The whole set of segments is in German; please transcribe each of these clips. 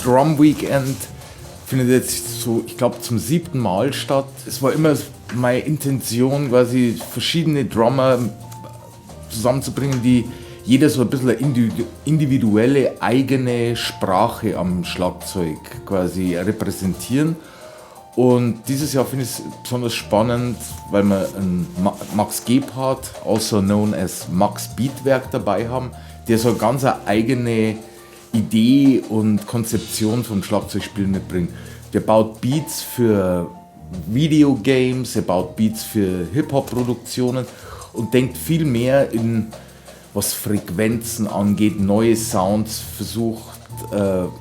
Drum Weekend findet jetzt so, ich glaube, zum 7. Mal statt. Es war immer meine Intention, quasi verschiedene Drummer zusammenzubringen, die jeder so ein bisschen eine individuelle eigene Sprache am Schlagzeug quasi repräsentieren. Und dieses Jahr finde ich es besonders spannend, weil wir einen Max Gebhardt, also known as Max Beatwerk, dabei haben, der so eine ganz eigene Idee und Konzeption vom Schlagzeugspielen mitbringt. Der baut Beats für Videogames, er baut Beats für Hip-Hop-Produktionen und denkt viel mehr in, was Frequenzen angeht, neue Sounds versucht,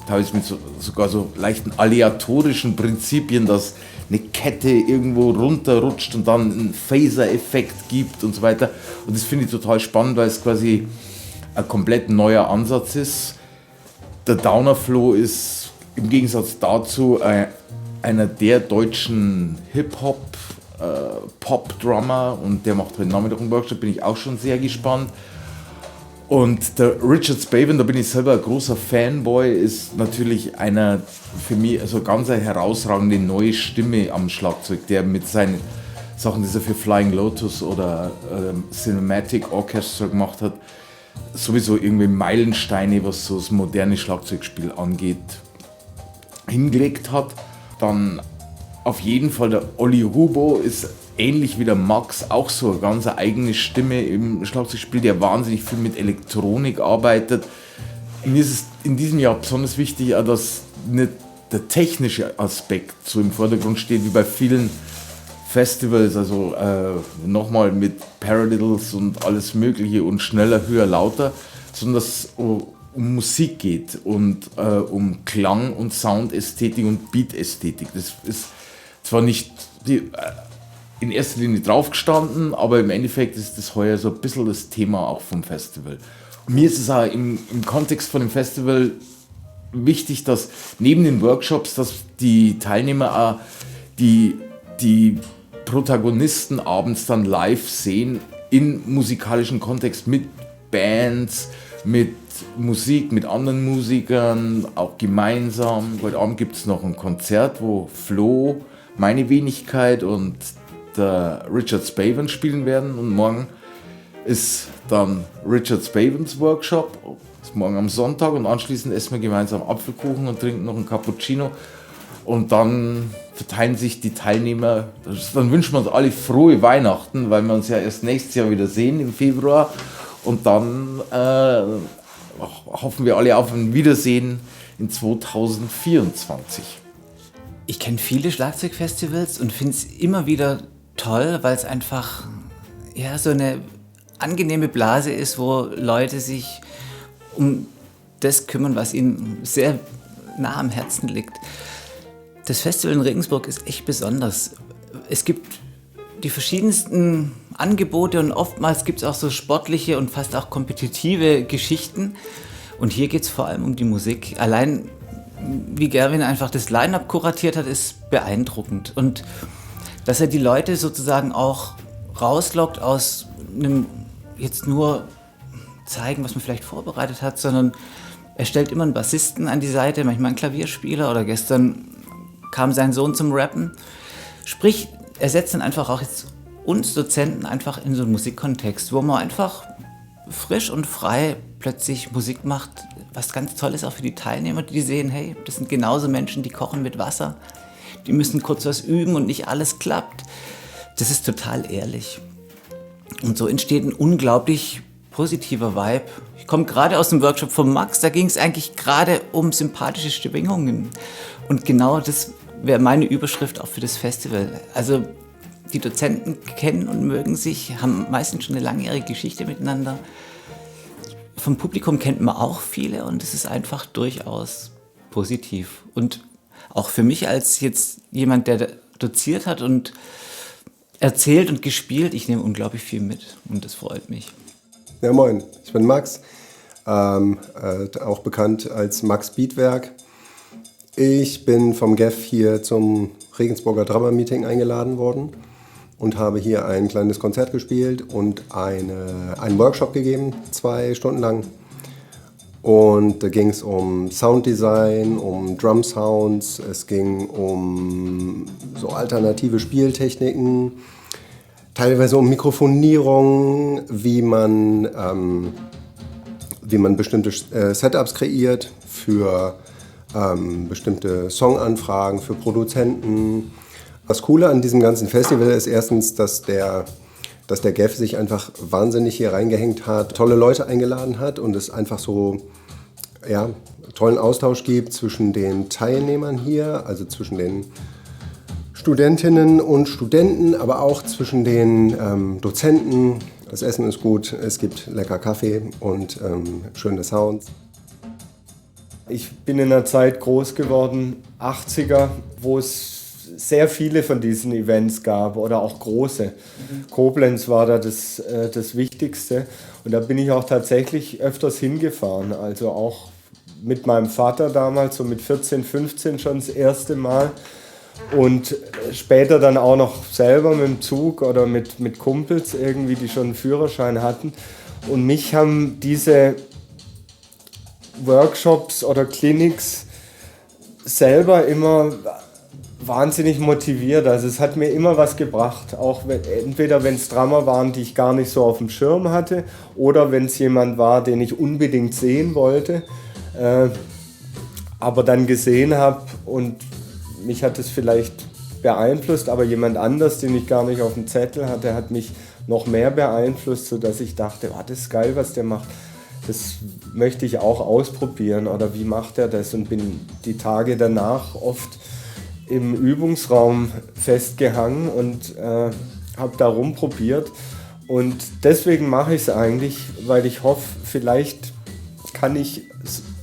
teilweise mit sogar so leichten aleatorischen Prinzipien, dass eine Kette irgendwo runterrutscht und dann einen Phaser-Effekt gibt und so weiter. Und das finde ich total spannend, weil es quasi ein komplett neuer Ansatz ist. Der Downer Flow ist im Gegensatz dazu einer der deutschen Hip-Hop Pop-Drummer und der macht heute Nachmittag einen Workshop, bin ich auch schon sehr gespannt. Und der Richard Spaven, da bin ich selber ein großer Fanboy, ist natürlich einer für mich also ganz eine herausragende neue Stimme am Schlagzeug, der mit seinen Sachen, die er für Flying Lotus oder Cinematic Orchestra gemacht hat, sowieso irgendwie Meilensteine, was so das moderne Schlagzeugspiel angeht, hingelegt hat. Dann auf jeden Fall der Olli Hubo ist ähnlich wie der Max auch so eine ganz eigene Stimme im Schlagzeugspiel, der wahnsinnig viel mit Elektronik arbeitet. Mir ist es in diesem Jahr besonders wichtig, dass nicht der technische Aspekt so im Vordergrund steht wie bei vielen Festivals, also nochmal mit Paradiddles und alles Mögliche und schneller, höher, lauter, sondern dass es um Musik geht und um Klang und Soundästhetik und Beatästhetik. Das ist zwar nicht in erster Linie draufgestanden, aber im Endeffekt ist das heuer so ein bisschen das Thema auch vom Festival. Und mir ist es auch im Kontext von dem Festival wichtig, dass neben den Workshops, dass die Teilnehmer auch die Protagonisten abends dann live sehen, in musikalischen Kontext mit Bands, mit Musik, mit anderen Musikern, auch gemeinsam. Heute Abend gibt es noch ein Konzert, wo Flo, meine Wenigkeit und der Richard Spaven spielen werden und morgen ist dann Richard Spavens Workshop, ist morgen am Sonntag und anschließend essen wir gemeinsam Apfelkuchen und trinken noch einen Cappuccino und dann verteilen sich die Teilnehmer, dann wünschen wir uns alle frohe Weihnachten, weil wir uns ja erst nächstes Jahr wieder sehen im Februar und dann hoffen wir alle auf ein Wiedersehen in 2024. Ich kenne viele Schlagzeugfestivals und finde es immer wieder toll, weil es einfach ja, so eine angenehme Blase ist, wo Leute sich um das kümmern, was ihnen sehr nah am Herzen liegt. Das Festival in Regensburg ist echt besonders. Es gibt die verschiedensten Angebote und oftmals gibt es auch so sportliche und fast auch kompetitive Geschichten. Und hier geht es vor allem um die Musik. Allein wie Gerwin einfach das Line-Up kuratiert hat, ist beeindruckend. Und dass er die Leute sozusagen auch rauslockt aus einem jetzt nur zeigen, was man vielleicht vorbereitet hat, sondern er stellt immer einen Bassisten an die Seite, manchmal einen Klavierspieler oder gestern kam sein Sohn zum Rappen. Sprich, er setzt dann einfach auch jetzt uns Dozenten einfach in so einen Musikkontext, wo man einfach frisch und frei plötzlich Musik macht, was ganz toll ist auch für die Teilnehmer, die sehen, hey, das sind genauso Menschen, die kochen mit Wasser, die müssen kurz was üben und nicht alles klappt. Das ist total ehrlich. Und so entsteht ein unglaublich positiver Vibe. Ich komme gerade aus dem Workshop von Max, da ging es eigentlich gerade um sympathische Schwingungen. Und genau das wäre meine Überschrift auch für das Festival. Also die Dozenten kennen und mögen sich, haben meistens schon eine langjährige Geschichte miteinander. Vom Publikum kennt man auch viele und es ist einfach durchaus positiv. Und auch für mich als jetzt jemand, der doziert hat und erzählt und gespielt, ich nehme unglaublich viel mit und das freut mich. Ja, moin, ich bin Max, auch bekannt als Max Beatwerk. Ich bin vom GEF hier zum Regensburger Drummer Meeting eingeladen worden und habe hier ein kleines Konzert gespielt und einen Workshop gegeben, 2 Stunden lang. Und da ging es um Sounddesign, um Drum Sounds, es ging um so alternative Spieltechniken, teilweise um Mikrofonierung, wie man bestimmte Setups kreiert für bestimmte Songanfragen, für Produzenten. Das Coole an diesem ganzen Festival ist erstens, dass der Geff sich einfach wahnsinnig hier reingehängt hat, tolle Leute eingeladen hat und es einfach so tollen Austausch gibt zwischen den Teilnehmern hier, also zwischen den Studentinnen und Studenten, aber auch zwischen den Dozenten. Das Essen ist gut, es gibt lecker Kaffee und schöne Sounds. Ich bin in einer Zeit groß geworden, 80er, wo es sehr viele von diesen Events gab oder auch große. Koblenz war da das Wichtigste und da bin ich auch tatsächlich öfters hingefahren, also auch mit meinem Vater damals, so mit 14, 15 schon das erste Mal und später dann auch noch selber mit dem Zug oder mit Kumpels irgendwie, die schon einen Führerschein hatten und mich haben diese Workshops oder Clinics selber immer wahnsinnig motiviert. Also es hat mir immer was gebracht, auch entweder wenn es Drummer waren, die ich gar nicht so auf dem Schirm hatte oder wenn es jemand war, den ich unbedingt sehen wollte, aber dann gesehen habe und mich hat es vielleicht beeinflusst, aber jemand anders, den ich gar nicht auf dem Zettel hatte, hat mich noch mehr beeinflusst, sodass ich dachte, oh, das ist geil, was der macht. Das möchte ich auch ausprobieren oder wie macht er das und bin die Tage danach oft im Übungsraum festgehangen und habe da rumprobiert und deswegen mache ich es eigentlich, weil ich hoffe, vielleicht kann ich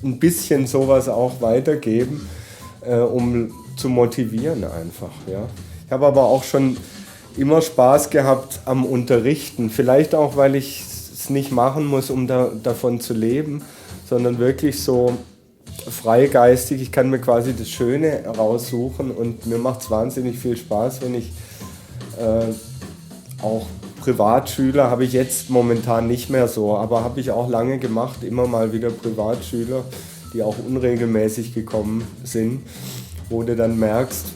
ein bisschen sowas auch weitergeben, um zu motivieren einfach. Ja. Ich habe aber auch schon immer Spaß gehabt am Unterrichten, vielleicht auch, weil ich es nicht machen muss, um davon zu leben, sondern wirklich so freigeistig. Ich kann mir quasi das Schöne raussuchen und mir macht es wahnsinnig viel Spaß, wenn ich auch Privatschüler habe ich jetzt momentan nicht mehr so, aber habe ich auch lange gemacht, immer mal wieder Privatschüler, die auch unregelmäßig gekommen sind, wo du dann merkst,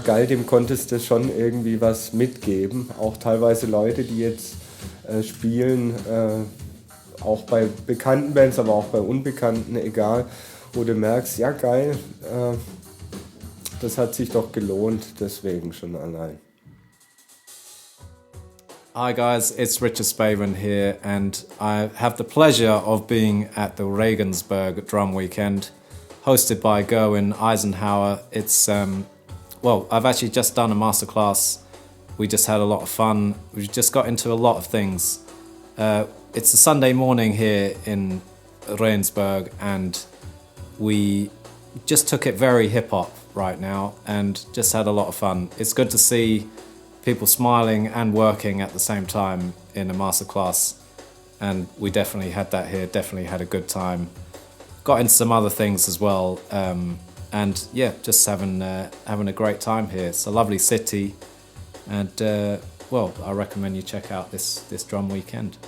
geil, dem konntest du schon irgendwie was mitgeben. Auch teilweise Leute, die jetzt spielen, auch bei bekannten Bands, aber auch bei unbekannten, egal, wo du merkst, ja geil, das hat sich doch gelohnt, deswegen schon allein. Hi guys, it's Richard Spaven here and I have the pleasure of being at the Regensburg Drum Weekend hosted by Gerwin Eisenhower. It's, I've actually just done a masterclass. We just had a lot of fun. We've just got into a lot of things. It's a Sunday morning here in Regensburg and we just took it very hip-hop right now and just had a lot of fun. It's good to see people smiling and working at the same time in a masterclass, and we definitely had that here, definitely had a good time. Got into some other things as well, and yeah, just having a great time here. It's a lovely city, and I recommend you check out this drum weekend.